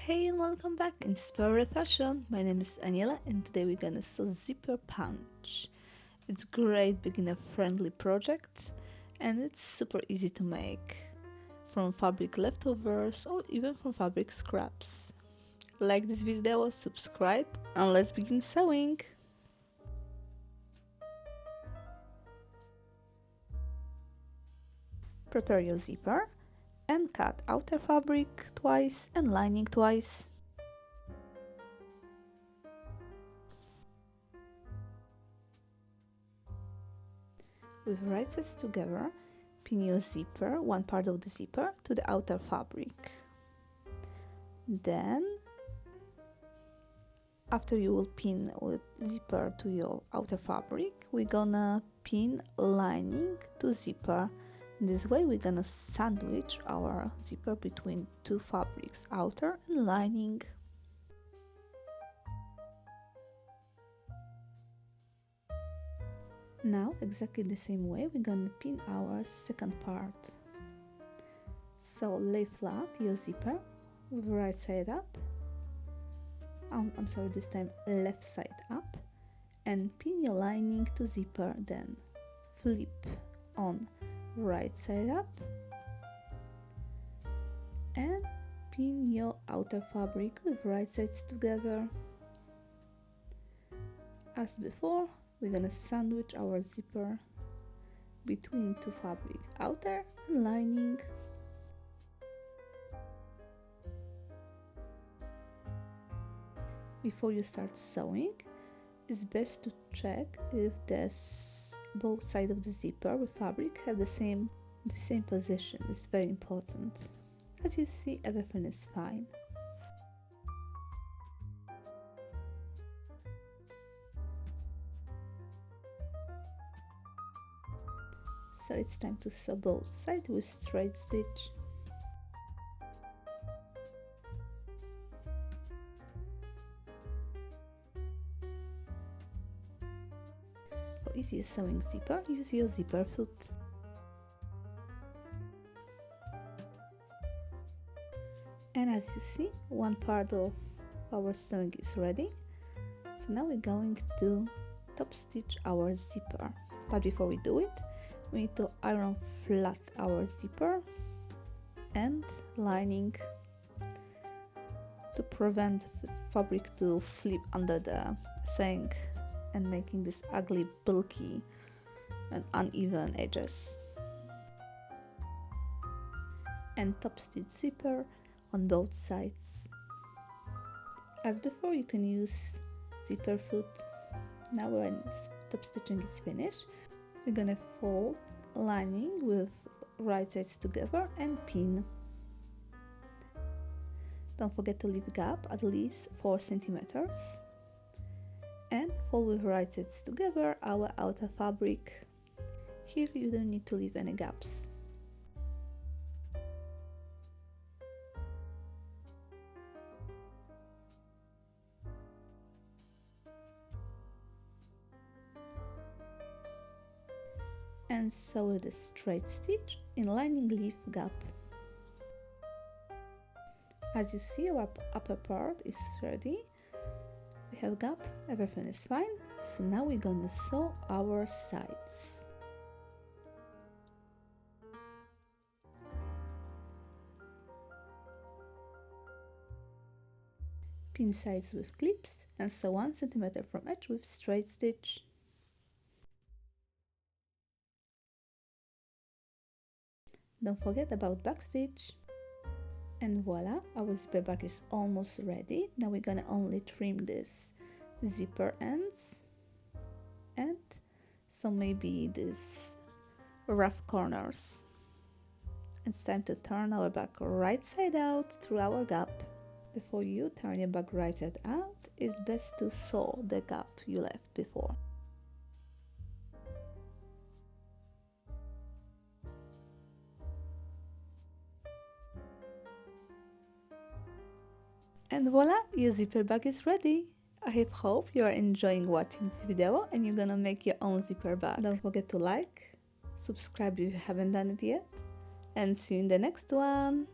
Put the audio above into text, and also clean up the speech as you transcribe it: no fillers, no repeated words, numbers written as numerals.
Hey and welcome back Inspire Fashion. My name is Aniela and today we're gonna sew zipper punch. It's great beginner friendly project and it's super easy to make from fabric leftovers or even from fabric scraps. Like this video, subscribe and let's begin sewing. Prepare your zipper and cut outer fabric twice and lining twice. With right sides together, pin your zipper, one part of the zipper, to the outer fabric. Then, after you will pin with zipper to your outer fabric, we're gonna pin lining to zipper. This way we're gonna sandwich our zipper between two fabrics, outer and lining. Now, exactly the same way, we're gonna pin our second part. So lay flat your zipper with right side up. I'm sorry, this time left side up, and pin your lining to zipper. Then flip on right side up and pin your outer fabric with right sides together. As before, we're gonna sandwich our zipper between two fabric, outer and lining. Before you start sewing, it's best to check if both sides of the zipper with fabric have the same position. It's very important. As you see, everything is fine. So it's time to sew both sides with straight stitch. For easier sewing zipper, use your zipper foot. And as you see, one part of our sewing is ready. So now we're going to top stitch our zipper. But before we do it, we need to iron flat our zipper and lining to prevent fabric to flip under the sewing and making this ugly, bulky and uneven edges. And top stitch zipper on both sides. As before, you can use zipper foot. Now when top stitching is finished, we're gonna fold lining with right sides together and pin. Don't forget to leave gap at least 4 centimeters. And fold with right sides together our outer fabric. Here you don't need to leave any gaps. And sew with a straight stitch in lining leaf gap. As you see, our upper part is ready. We have gap, everything is fine. So now we're gonna sew our sides. Pin sides with clips and sew 1 centimeter from edge with straight stitch. Don't forget about back stitch. And voila, our zipper back is almost ready. Now we're gonna only trim this zipper ends and maybe these rough corners. It's time to turn our back right side out through our gap. Before you turn your back right side out, it's best to sew the gap you left before. And voila, your zipper bag is ready. I hope you are enjoying watching this video and you're gonna make your own zipper bag. Don't forget to like, subscribe if you haven't done it yet, and see you in the next one.